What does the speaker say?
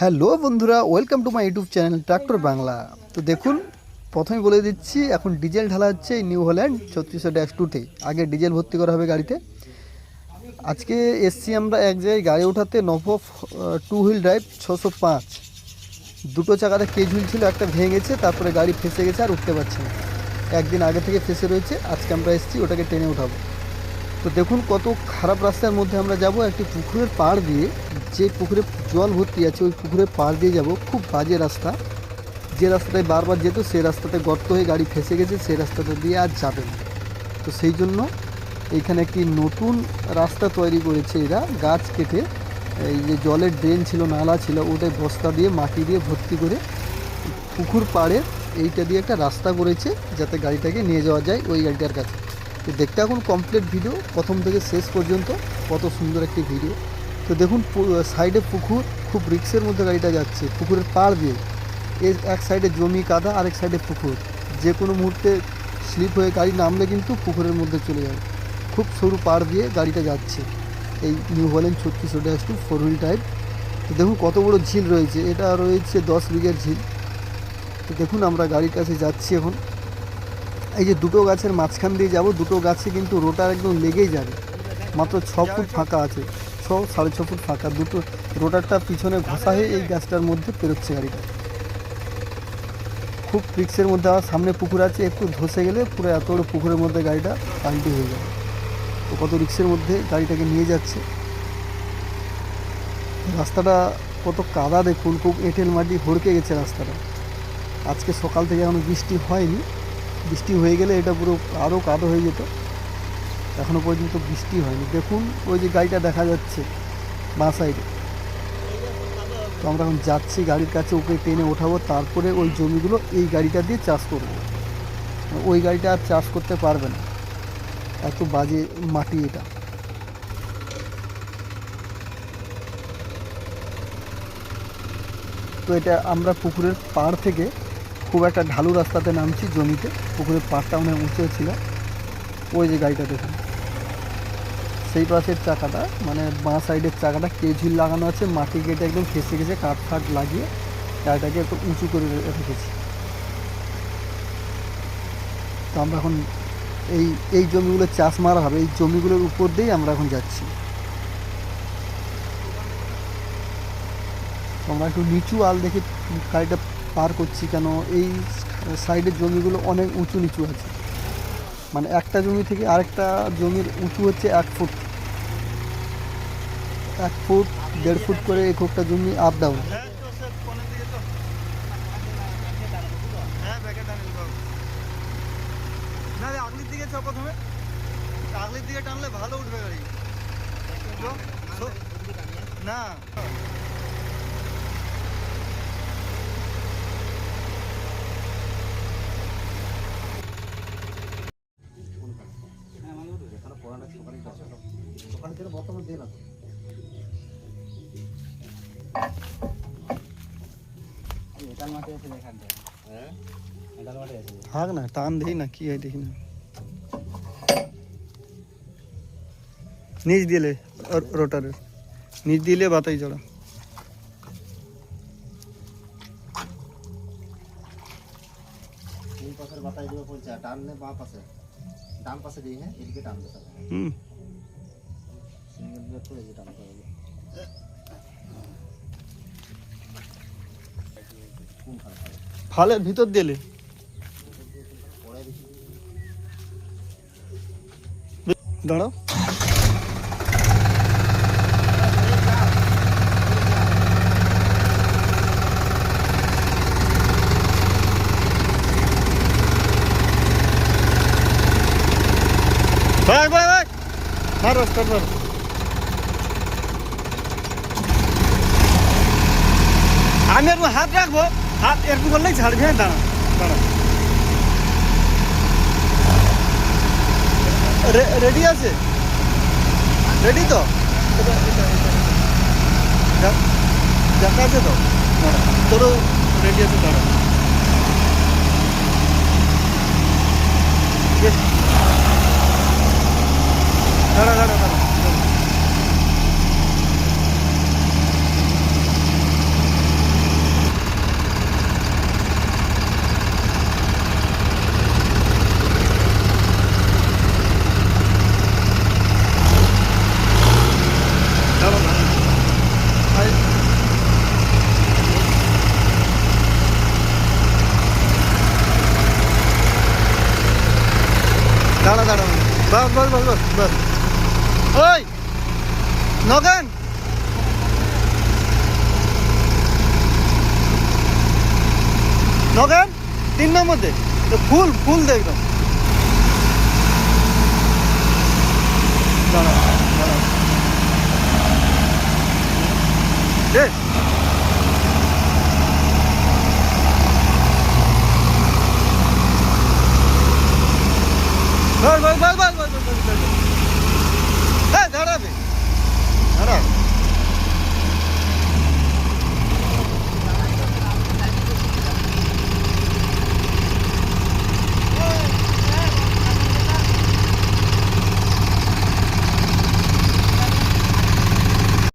Hello বন্ধুরা, welcome to my YouTube channel tractor Bangla. তো দেখুন, প্রথমে বলে দিচ্ছি, এখন ডিজেল ঢালা হচ্ছে এই নিউ হল্যান্ড 3600-2তে। আগে ডিজেল ভর্তি করা হবে গাড়িতে। আজকে এসছি আমরা এক জায়গায় গাড়ি ওঠাতে, নভো 2 হুইল ড্রাইভ 605। দুটো চাকাতে কেজ হুইল ছিল, একটা ভেঙে গেছে, তারপরে গাড়ি ফেসে গেছে, আর উঠতে পারছে না। একদিন আগে থেকে ফেসে রয়েছে, আজকে আমরা এসছি ওটাকে টেনে উঠাবো। তো দেখুন কত খারাপ রাস্তার মধ্যে আমরা যাব, একটি পুকুরের পাড় দিয়ে। যে পুকুরে জল ভর্তি আছে ওই পুকুরের পাড় দিয়ে যাব। খুব বাজে রাস্তা, যে রাস্তাটায় বারবার যেত সেই রাস্তাতে গর্ত হয়ে গাড়ি ফেসে গেছে, সেই রাস্তাটা দিয়ে আর যাবে না। তো সেই জন্য এইখানে একটি নতুন রাস্তা তৈরি করেছে এরা, গাছ কেটে। এই যে জলের ড্রেন ছিল, নালা ছিল, ওটাই বস্তা দিয়ে মাটি দিয়ে ভর্তি করে পুকুর পাড়ে এইটা দিয়ে একটা রাস্তা করেছে, যাতে গাড়িটাকে নিয়ে যাওয়া যায় ওই গাড়িটার কাছে। তো দেখতে এখন কমপ্লিট ভিডিও, প্রথম থেকে শেষ পর্যন্ত কত সুন্দর একটি ভিডিও। তো দেখুন সাইডে পুকুর, খুব রিক্সের মধ্যে গাড়িটা যাচ্ছে পুকুরের পাড় দিয়ে। এক সাইডে জমি কাদা, আরেক সাইডে পুকুর। যে কোনো মুহূর্তে স্লিপ হয়ে গাড়ি নামলে কিন্তু পুকুরের মধ্যে চলে যাবে। খুব সরু পাড় দিয়ে গাড়িটা যাচ্ছে এই নিউ হল্যান্ড 3600-2 4 হুইল ড্রাইভ। তো দেখুন কত বড় ঝিল রয়েছে, এটা রয়েছে 10 বিঘের ঝিল। তো দেখুন আমরা গাড়ির কাছে যাচ্ছি এখন। এই যে দুটো গাছের মাঝখান দিয়ে যাব, দুটো গাছে কিন্তু রোটার একদম লেগেই যাবে। মাত্র 6 ফুট ফাঁকা আছে, 6-6.5 ফুট ফাঁকা। দুটো রোটারটা পিছনে ঘষা হয়ে এই গাছটার মধ্যে পেরোচ্ছে গাড়িটা। খুব রিক্সের মধ্যে। আবার সামনে পুকুর আছে, একটু ধসে গেলে পুরো এত বড় পুকুরের মধ্যে গাড়িটা পাল্টি হয়ে যাবে। তো কত রিক্সের মধ্যে গাড়িটাকে নিয়ে যাচ্ছে। রাস্তাটা কত কাদা দেখুন, খুব এঁটেল মাটি হড়কে গেছে রাস্তাটা। আজকে সকাল থেকে এখনো বৃষ্টি হয়নি, বৃষ্টি হয়ে গেলে এটা পুরো আরও কাদো হয়ে যেত। এখনও পর্যন্ত বৃষ্টি হয়নি। দেখুন ওই যে গাড়িটা দেখা যাচ্ছে বাঁ সাইডে। তো আমরা এখন যাচ্ছি গাড়ির কাছে, ওকে টেনে ওঠাবো, তারপরে ওই জমিগুলো এই গাড়িটা দিয়ে চাষ করবো। ওই গাড়িটা আর চাষ করতে পারবে না, এত বাজে মাটি এটা। তো এটা আমরা পুকুরের পাড় থেকে খুব একটা ঢালু রাস্তাতে নামছি জমিতে। পুকুরের পাড়টা অনেক উঁচু ছিল। ওই যে গাড়িটা দেখুন, সেই পাশের চাকাটা, মানে বাঁ সাইডের চাকাটা কেজ হুইল লাগানো আছে, মাটি কেটে একদম ফেসে গেছে, কাঠ ফাট লাগিয়ে গাড়িটাকে একটু উঁচু করে রেখেছি। তো আমরা এখন এই জমিগুলো চাষ মারা হবে, এই জমিগুলোর উপর দিয়েই আমরা এখন যাচ্ছি। তো আমরা একটু নিচু আল দেখে গাড়িটা পার করছি, কেন এই সাইডের জমিগুলো অনেক উঁচু নিচু আছে। মানে একটা জমি থেকে আরেকটা জমির উঁচু হচ্ছে 1 ফুট, 1 ফুট 1.5 ফুট করে একটা জমি আপ ডাউন। আগলির দিকে চ, প্রথমে আগলির দিকে টানলে ভালো উঠবে গাড়ি না। থাক না, টান দেখি না কি হয়, দেখি না। নিচ দিলে রোটারের নিচ দিলে বাতাই চড়া। বাতাই দিব পড়ছে, টানলে বাঁ পাশে, ডান পাশে দিই। হ্যাঁ, এদিকে টানবে সব। সিঙ্গেল ব্রেক করে যে টানতে হবে। ফালের ভিতর দিলে দাঁড়াও। ভাই ভাই ভাই, মারো স্টার্ট মারো। আমি এরকম হাত রাখবো, হাত এরকম করলেই ছাড়বি। হ্যাঁ, দাঁড়া দাঁড়া। রেডি আছে? রেডি তো? দেখা আছে তো? দাঁড়া, তোরও রেডি আছে? দাঁড়া, দাঁড়া দাঁড়া দাঁড়া। দাঁড়া দাঁড়া, বাস বাস বাস বাস বাস। ওই নগেন, নগেন 3 নম্বর দে, ফুল ফুল দে একদম। দাঁড়া দাঁড়া দে।